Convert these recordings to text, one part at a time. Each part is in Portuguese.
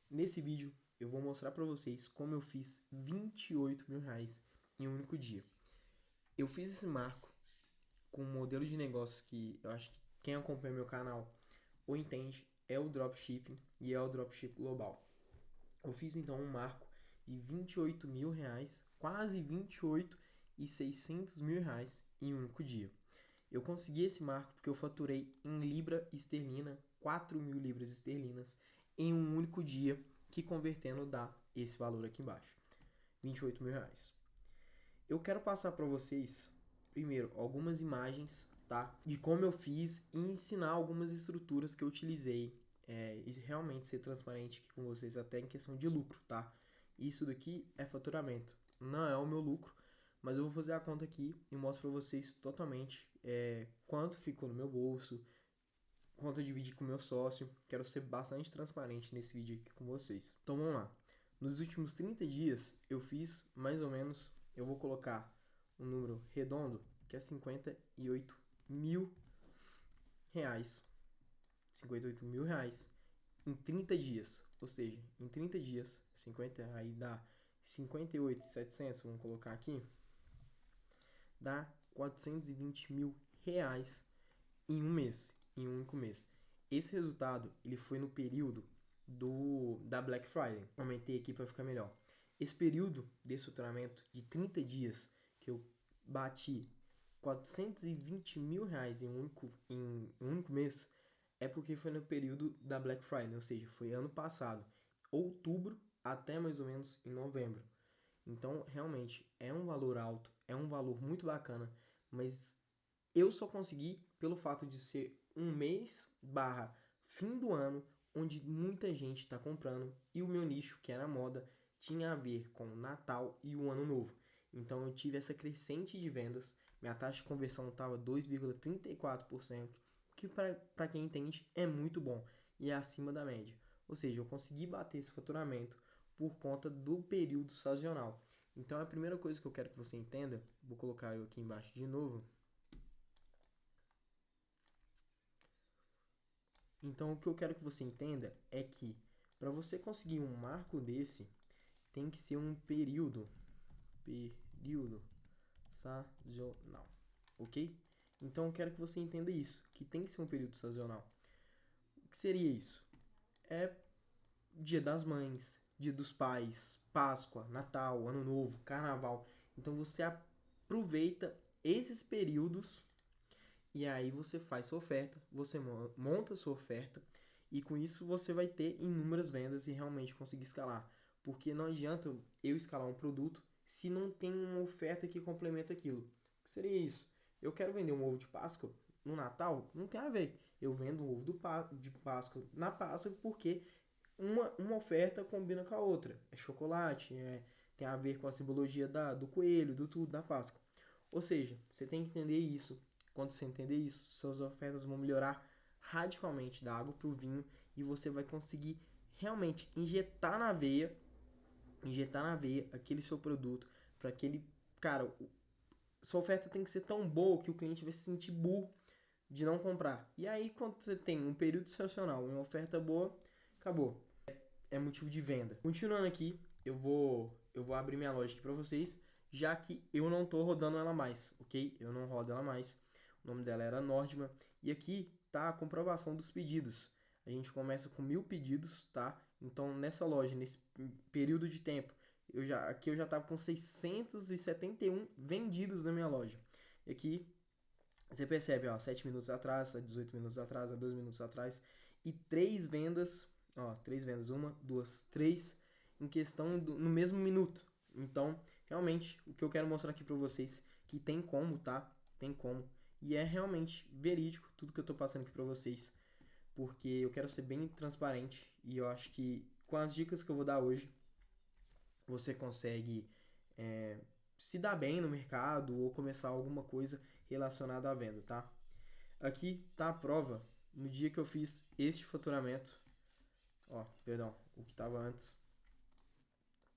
Nesse vídeo eu vou mostrar para vocês como eu fiz R$ 28.000 em um único dia. Eu fiz esse marco com um modelo de negócio que eu acho que quem acompanha meu canal ou entende é o dropshipping e é o dropship global. Eu fiz então um marco de R$ 28.000, quase R$ 28.600.000 em um único dia. Eu consegui esse marco porque eu faturei em libra esterlina 4.000 libras esterlinas em um único dia, que convertendo dá esse valor aqui embaixo, R$ 28.000. Eu quero passar para vocês, primeiro, algumas imagens, tá, de como eu fiz e ensinar algumas estruturas que eu utilizei e realmente ser transparente aqui com vocês até em questão de lucro, tá? Isso daqui é faturamento, não é o meu lucro, mas eu vou fazer a conta aqui e mostro para vocês totalmente quanto ficou no meu bolso, quanto eu dividi com o meu sócio. Quero ser bastante transparente nesse vídeo aqui com vocês. Então vamos lá. Nos últimos 30 dias eu fiz mais ou menos, eu vou colocar um número redondo, que é R$ 58.000. R$ 58.000 em 30 dias. Ou seja, em 30 dias, 50 aí dá 58.700, vamos colocar aqui, dá R$ 420.000 em um mês, em um único mês. Esse resultado ele foi no período da Black Friday. Aumentei aqui para ficar melhor. Esse período desse faturamento de 30 dias que eu bati R$ 420.000 em um único mês é porque foi no período da Black Friday, ou seja, foi ano passado, outubro até mais ou menos em novembro. Então, realmente, é um valor alto, é um valor muito bacana, mas eu só consegui pelo fato de ser um mês barra fim do ano, onde muita gente está comprando, e o meu nicho, que era moda, tinha a ver com o Natal e o Ano Novo. Então eu tive essa crescente de vendas, minha taxa de conversão estava 2,34%, que para quem entende é muito bom e é acima da média. Ou seja, eu consegui bater esse faturamento por conta do período sazonal. Então a primeira coisa que eu quero que você entenda, vou colocar eu aqui embaixo de novo. Então o que eu quero que você entenda é que para você conseguir um marco desse, tem que ser um período sazonal, ok? Então eu quero que você entenda isso, que tem que ser um período sazonal. O que seria isso? É Dia das Mães, Dia dos Pais, Páscoa, Natal, Ano Novo, Carnaval. Então você aproveita esses períodos e aí você faz sua oferta, você monta sua oferta e com isso você vai ter inúmeras vendas e realmente conseguir escalar. Porque não adianta eu escalar um produto se não tem uma oferta que complementa aquilo. O que seria isso? Eu quero vender um ovo de Páscoa no Natal? Não tem a ver. Eu vendo um ovo de Páscoa na Páscoa porque uma oferta combina com a outra. É chocolate, tem a ver com a simbologia do coelho, do tudo, da Páscoa. Ou seja, você tem que entender isso. Quando você entender isso, suas ofertas vão melhorar radicalmente da água para o vinho e você vai conseguir realmente injetar na veia aquele seu produto para aquele, cara, sua oferta tem que ser tão boa que o cliente vai se sentir burro de não comprar. E aí quando você tem um período estacional, uma oferta boa, acabou. É motivo de venda. Continuando aqui, eu vou abrir minha loja aqui para vocês, já que eu não tô rodando ela mais, ok? Eu não rodo ela mais. O nome dela era Nordman. E aqui tá a comprovação dos pedidos. A gente começa com 1.000 pedidos, tá? Então nessa loja, nesse período de tempo, aqui eu já tava com 671 vendidos na minha loja. E aqui você percebe, ó, 7 minutos atrás, 18 minutos atrás, 2 minutos atrás, e 3 vendas, ó, 3 vendas, 1, 2, 3, em questão no mesmo minuto. Então, realmente, o que eu quero mostrar aqui pra vocês, que tem como, tá? Tem como. E é realmente verídico tudo que eu tô passando aqui pra vocês, porque eu quero ser bem transparente, e eu acho que com as dicas que eu vou dar hoje, você consegue se dar bem no mercado ou começar alguma coisa relacionada à venda, tá? Aqui tá a prova no dia que eu fiz este faturamento, ó, perdão, o que estava antes,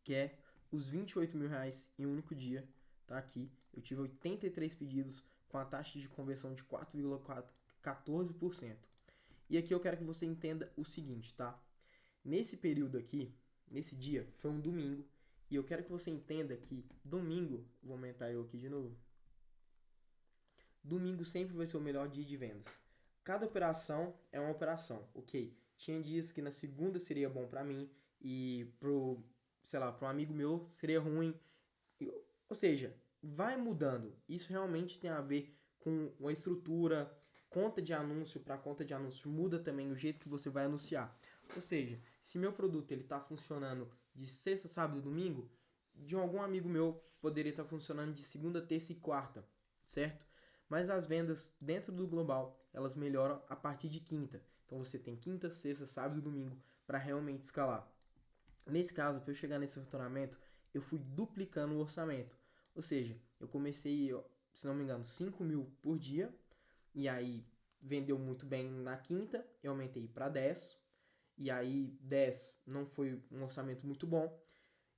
que é os R$ 28.000 em um único dia, tá aqui. Eu tive 83 pedidos com a taxa de conversão de 4,14%. E aqui eu quero que você entenda o seguinte, tá? Nesse período aqui, nesse dia, foi um domingo, e eu quero que você entenda que domingo, vou aumentar eu aqui de novo, domingo sempre vai ser o melhor dia de vendas. Cada operação é uma operação, ok? Tinha dias que na segunda seria bom para mim e sei lá, para um amigo meu seria ruim. Ou seja, vai mudando. Isso realmente tem a ver com a estrutura, conta de anúncio para conta de anúncio muda também o jeito que você vai anunciar. Ou seja, se meu produto ele está funcionando de sexta, sábado e domingo, de algum amigo meu poderia estar funcionando de segunda, terça e quarta, certo? Mas as vendas dentro do global, elas melhoram a partir de quinta. Então você tem quinta, sexta, sábado e domingo para realmente escalar. Nesse caso, para eu chegar nesse faturamento, eu fui duplicando o orçamento. Ou seja, eu comecei, se não me engano, 5 mil por dia. E aí vendeu muito bem na quinta, eu aumentei para 10. E aí 10 não foi um orçamento muito bom.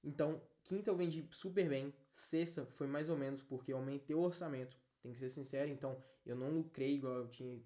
Então, quinta eu vendi super bem. Sexta foi mais ou menos porque eu aumentei o orçamento. Tem que ser sincero, então eu não lucrei igual eu tinha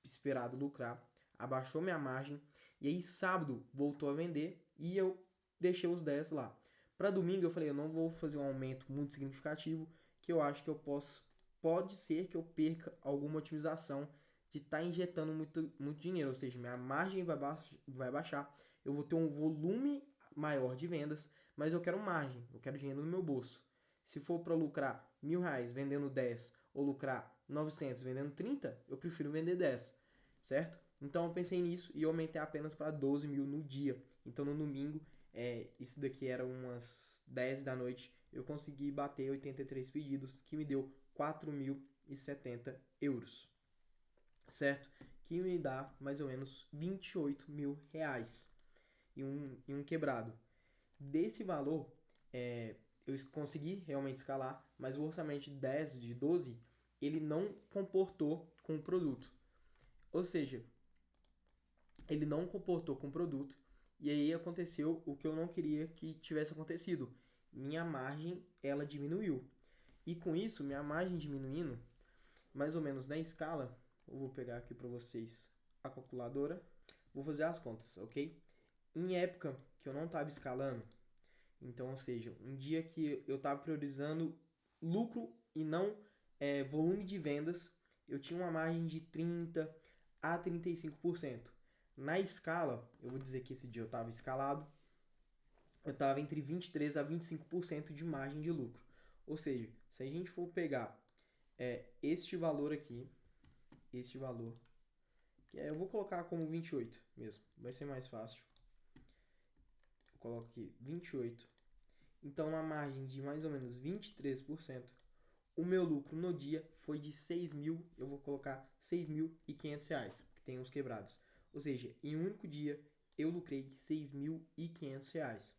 esperado lucrar. Abaixou minha margem. E aí sábado voltou a vender e eu deixei os 10 lá. Para domingo eu falei, eu não vou fazer um aumento muito significativo, que eu acho que eu posso, pode ser que eu perca alguma otimização de estar injetando muito dinheiro, ou seja, minha margem vai baixar, eu vou ter um volume maior de vendas, mas eu quero margem, eu quero dinheiro no meu bolso. Se for para lucrar R$ 1.000 vendendo 10 ou lucrar 900 vendendo 30, eu prefiro vender 10, certo? Então eu pensei nisso e aumentei apenas para 12 mil no dia. Então no domingo, isso daqui era umas 10 da noite, eu consegui bater 83 pedidos, que me deu 4.070 euros, certo? Que me dá mais ou menos 28 mil reais em um quebrado. Desse valor, eu consegui realmente escalar, mas o orçamento de 10, de 12, ele não comportou com o produto. Ou seja, ele não comportou com o produto e aí aconteceu o que eu não queria que tivesse acontecido. Minha margem, ela diminuiu. E com isso, minha margem diminuindo, mais ou menos na escala, eu vou pegar aqui para vocês a calculadora, vou fazer as contas, ok? Em época que eu não estava escalando, então, ou seja, um dia que eu estava priorizando lucro e não volume de vendas, eu tinha uma margem de 30 a 35%. Na escala, eu vou dizer que esse dia eu estava escalado, eu estava entre 23 a 25% de margem de lucro. Ou seja, se a gente for pegar este valor aqui, este valor, que eu vou colocar como 28 mesmo, vai ser mais fácil. Eu coloco aqui 28. Então, na margem de mais ou menos 23%, o meu lucro no dia foi de 6 mil, eu vou colocar 6.500 reais, que tem uns quebrados. Ou seja, em um único dia eu lucrei 6.500 reais.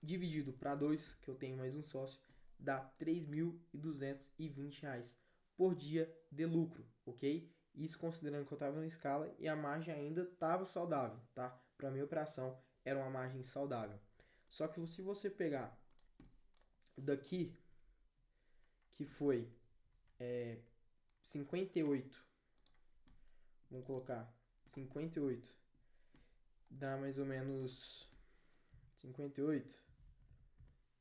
Dividido para 2, que eu tenho mais um sócio, dá 3.220 reais por dia de lucro, ok? Isso considerando que eu estava na escala e a margem ainda estava saudável, tá? Para minha operação era uma margem saudável. Só que se você pegar daqui, que foi 58, vamos colocar 58, dá mais ou menos 58.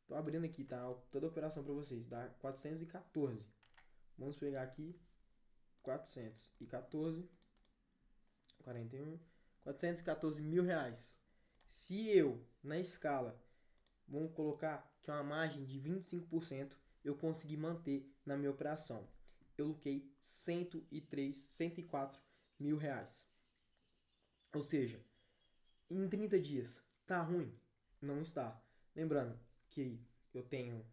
Tô abrindo aqui, tá? Toda a operação para vocês, dá 414. Vamos pegar aqui 414, 41, 414 mil reais. Se eu, na escala, vamos colocar que é uma margem de 25%, eu consegui manter na minha operação. Eu lucrei 104 mil reais. Ou seja, em 30 dias, tá ruim? Não está. Lembrando que eu tenho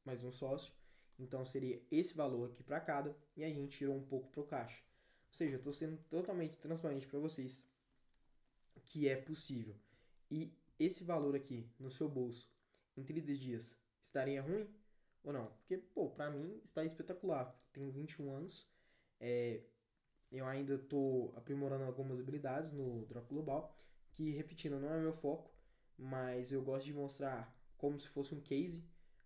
mais um sócio, então seria esse valor aqui para cada e a gente tirou um pouco pro caixa. Ou seja, eu estou sendo totalmente transparente para vocês que é possível. E esse valor aqui no seu bolso em 30 dias estaria ruim ou não? Porque, pô, pra mim está espetacular. Tenho 21 anos, eu ainda estou aprimorando algumas habilidades no Drop Global, que, repetindo, não é meu foco, mas eu gosto de mostrar como se fosse um case,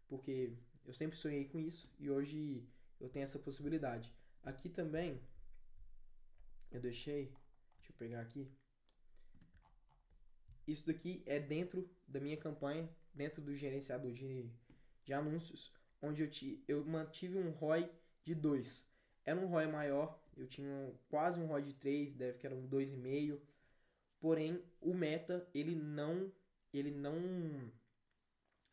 porque eu sempre sonhei com isso e hoje eu tenho essa possibilidade. Aqui também, eu deixa eu pegar aqui, isso daqui é dentro da minha campanha, dentro do gerenciador de anúncios, onde eu mantive um ROI de 2. Era um ROI maior, eu tinha quase um ROI de 3, deve que era um 2,5. Porém, o Meta, ele não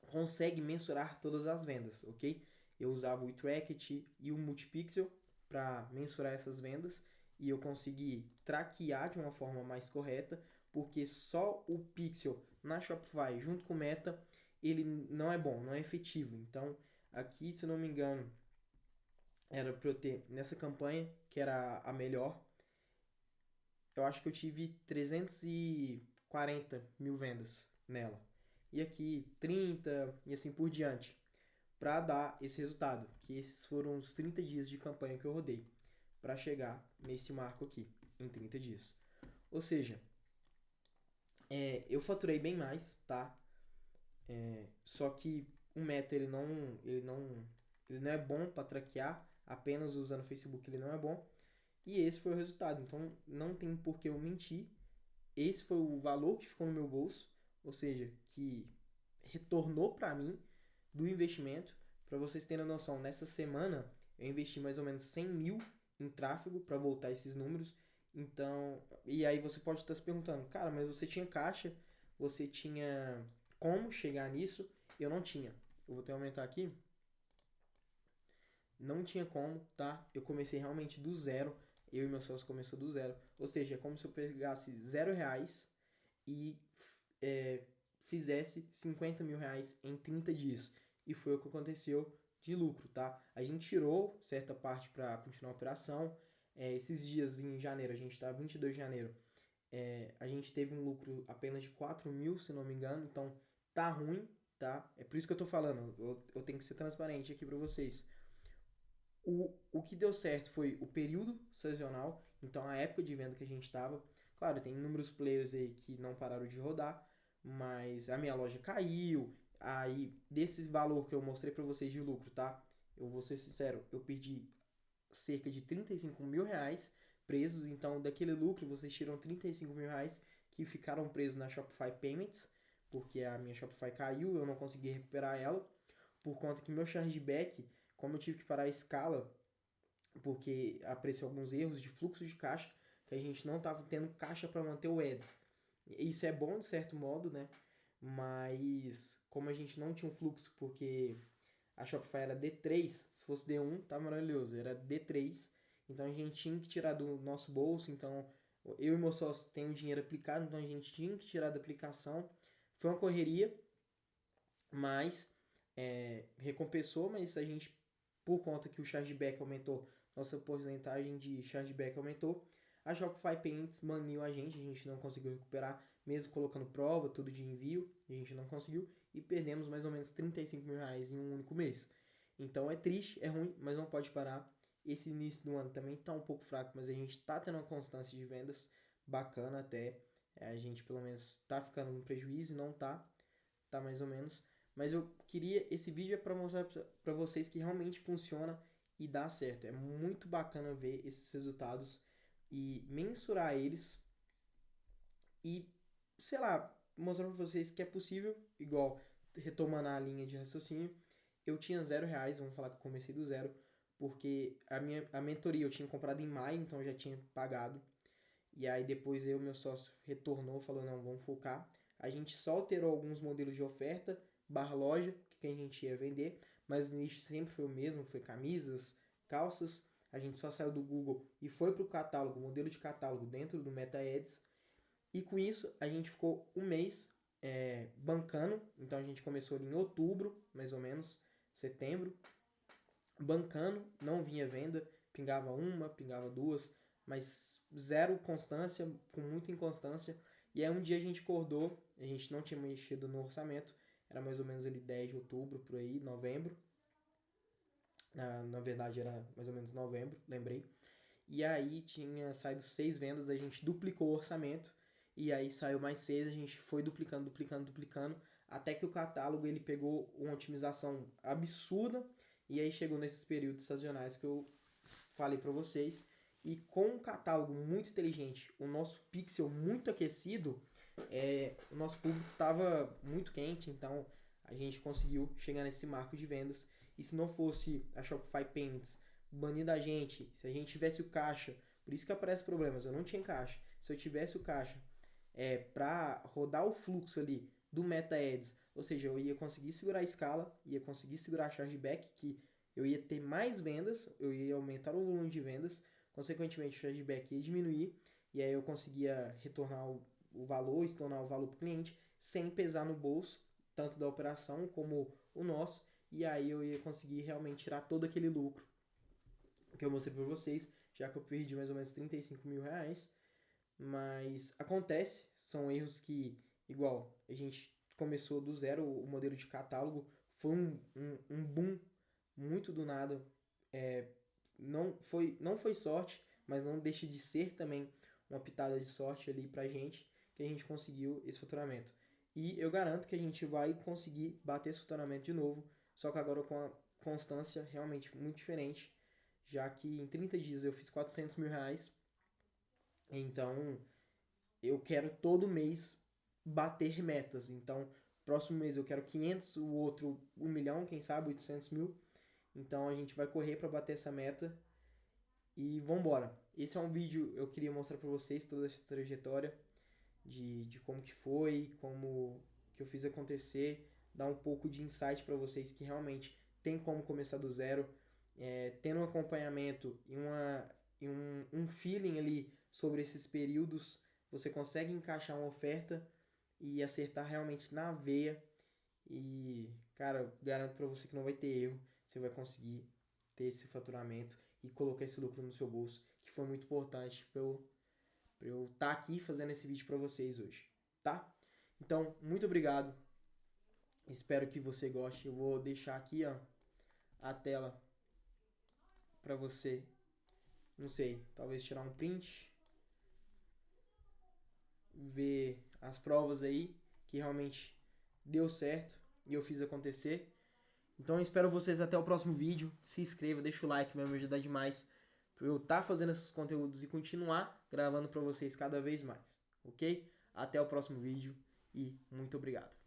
consegue mensurar todas as vendas, ok? Eu usava o eTracket e o Multipixel para mensurar essas vendas e eu consegui traquear de uma forma mais correta, porque só o Pixel na Shopify junto com o Meta, ele não é bom, não é efetivo. Então, aqui, se eu não me engano, era para eu ter nessa campanha, que era a melhor, eu acho que eu tive 340 mil vendas nela. E aqui 30 e assim por diante, para dar esse resultado, que esses foram os 30 dias de campanha que eu rodei para chegar nesse marco aqui em 30 dias. Ou seja, eu faturei bem mais, tá? Só que o Meta ele não é bom para traquear, apenas usando o Facebook ele não é bom. E esse foi o resultado. Então não tem por que eu mentir. Esse foi o valor que ficou no meu bolso, ou seja, que retornou para mim do investimento. Para vocês terem noção, nessa semana eu investi mais ou menos 100 mil em tráfego para voltar esses números. Então, e aí você pode estar se perguntando, cara, mas você tinha caixa, você tinha como chegar nisso? Eu não tinha. Eu vou até aumentar aqui. Não tinha como, tá? Eu comecei realmente do zero. Eu e meu sócio começou do zero. Ou seja, é como se eu pegasse R$ 0 e é, fizesse 50 mil reais em 30 dias. E foi o que aconteceu de lucro, tá? A gente tirou certa parte para continuar a operação. Esses dias em janeiro, a gente está 22 de janeiro, a gente teve um lucro apenas de 4 mil, se não me engano. Então tá ruim, tá? É por isso que eu tô falando. Eu tenho que ser transparente aqui para vocês. O que deu certo foi o período sazonal, então a época de venda que a gente estava. Claro, tem inúmeros players aí que não pararam de rodar, mas a minha loja caiu. Aí, desses valor que eu mostrei para vocês de lucro, tá? Eu vou ser sincero, eu perdi cerca de 35 mil reais presos. Então, daquele lucro, vocês tiram 35 mil reais que ficaram presos na Shopify Payments, porque a minha Shopify caiu, eu não consegui recuperar ela, por conta que meu chargeback, como eu tive que parar a escala, porque apareceu alguns erros de fluxo de caixa, que a gente não estava tendo caixa para manter o ads. Isso é bom de certo modo, né? Mas como a gente não tinha um fluxo, porque a Shopify era D3, se fosse D1, tá maravilhoso, era D3, então a gente tinha que tirar do nosso bolso. Então eu e meu sócio tem o dinheiro aplicado, então a gente tinha que tirar da aplicação. Foi uma correria, mas recompensou. Mas a gente, por conta que o chargeback aumentou, nossa porcentagem de chargeback aumentou, a Shopify Payments baniu a gente não conseguiu recuperar, mesmo colocando prova, tudo de envio, a gente não conseguiu e perdemos mais ou menos 35 mil reais em um único mês. Então é triste, é ruim, mas não pode parar. Esse início do ano também tá um pouco fraco, mas a gente tá tendo uma constância de vendas bacana até. A gente pelo menos tá ficando no prejuízo, não tá mais ou menos. Mas eu queria, esse vídeo é para mostrar para vocês que realmente funciona e dá certo. É muito bacana ver esses resultados e mensurar eles e, sei lá, mostrar para vocês que é possível. Igual, retomando a linha de raciocínio, eu tinha R$ 0, vamos falar que eu comecei do zero, porque a mentoria eu tinha comprado em maio, então eu já tinha pagado. E aí depois meu sócio retornou, falou, não, vamos focar. A gente só alterou alguns modelos de oferta, barra loja, que a gente ia vender, mas o nicho sempre foi o mesmo, foi camisas, calças. A gente só saiu do Google e foi para o catálogo, modelo de catálogo dentro do Meta Ads. E com isso a gente ficou um mês bancando. Então a gente começou em outubro, mais ou menos, setembro, bancando, não vinha venda, pingava uma, pingava duas, mas zero constância, com muita inconstância. E aí um dia a gente acordou, a gente não tinha mexido no orçamento, era mais ou menos ali 10 de outubro, por aí, novembro. Na verdade era mais ou menos novembro, lembrei. E aí tinha saído 6 vendas, a gente duplicou o orçamento. E aí saiu mais 6, a gente foi duplicando, duplicando, duplicando. Até que o catálogo ele pegou uma otimização absurda. E aí chegou nesses períodos sazonais que eu falei para vocês. E com um catálogo muito inteligente, o nosso pixel muito aquecido, o nosso público estava muito quente, então a gente conseguiu chegar nesse marco de vendas. E se não fosse a Shopify Payments banindo a gente, se a gente tivesse o caixa, por isso que aparece problemas, eu não tinha caixa. Se eu tivesse o caixa para rodar o fluxo ali do Meta Ads, ou seja, eu ia conseguir segurar a escala, ia conseguir segurar a chargeback, que eu ia ter mais vendas, eu ia aumentar o volume de vendas, consequentemente o chargeback ia diminuir, e aí eu conseguia retornar o valor, estornar o valor para o cliente, sem pesar no bolso, tanto da operação como o nosso, e aí eu ia conseguir realmente tirar todo aquele lucro que eu mostrei para vocês, já que eu perdi mais ou menos 35 mil reais, mas acontece, são erros que, igual, a gente começou do zero o modelo de catálogo, foi um boom muito do nada, não foi sorte, mas não deixa de ser também uma pitada de sorte ali pra gente, que a gente conseguiu esse faturamento. E eu garanto que a gente vai conseguir bater esse faturamento de novo, só que agora com a constância realmente muito diferente, já que em 30 dias eu fiz 400 mil reais, então eu quero todo mês bater metas. Então, próximo mês eu quero 500, o outro 1 milhão, quem sabe 800 mil. Então a gente vai correr para bater essa meta e vambora. Esse é um vídeo eu queria mostrar para vocês toda essa trajetória de como que foi, como que eu fiz acontecer, dar um pouco de insight para vocês que realmente tem como começar do zero, tendo um acompanhamento e um feeling ali sobre esses períodos, você consegue encaixar uma oferta e acertar realmente na veia. E, cara, eu garanto para você que não vai ter erro, você vai conseguir ter esse faturamento e colocar esse lucro no seu bolso, que foi muito importante para eu estar aqui fazendo esse vídeo para vocês hoje, tá? Então, muito obrigado. Espero que você goste. Eu vou deixar aqui, ó, a tela para você, não sei, talvez tirar um print, ver as provas aí que realmente deu certo e eu fiz acontecer. Então eu espero vocês até o próximo vídeo. Se inscreva, deixa o like, vai me ajudar demais para eu estar fazendo esses conteúdos e continuar gravando para vocês cada vez mais, ok? Até o próximo vídeo e muito obrigado.